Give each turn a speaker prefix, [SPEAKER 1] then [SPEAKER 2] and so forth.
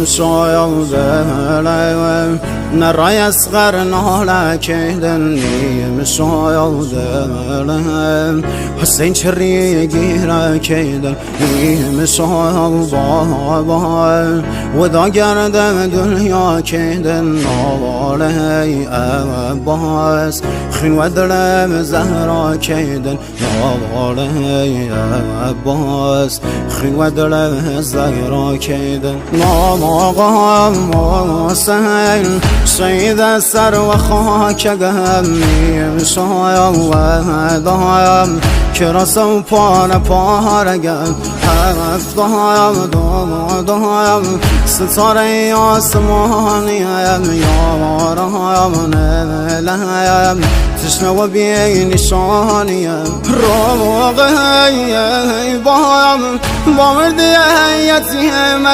[SPEAKER 1] شاید دلم نرای اصغر ناله کیدن شاید دلم حسین چری گیره کیدن شاید بابا و دا گردم دنیا کیدن نواله عباس خین و دلم زهرا کیدن نواله عباس خین و دلم زهرا کیدن نام آقا حسین شهید سر و خاک گمیم شاید و دایم که رسم پارگم هفت دایم ستاره آسمانیم یارم نلیم تشنه و بی نشانیم روغی بایم با مردی یتیم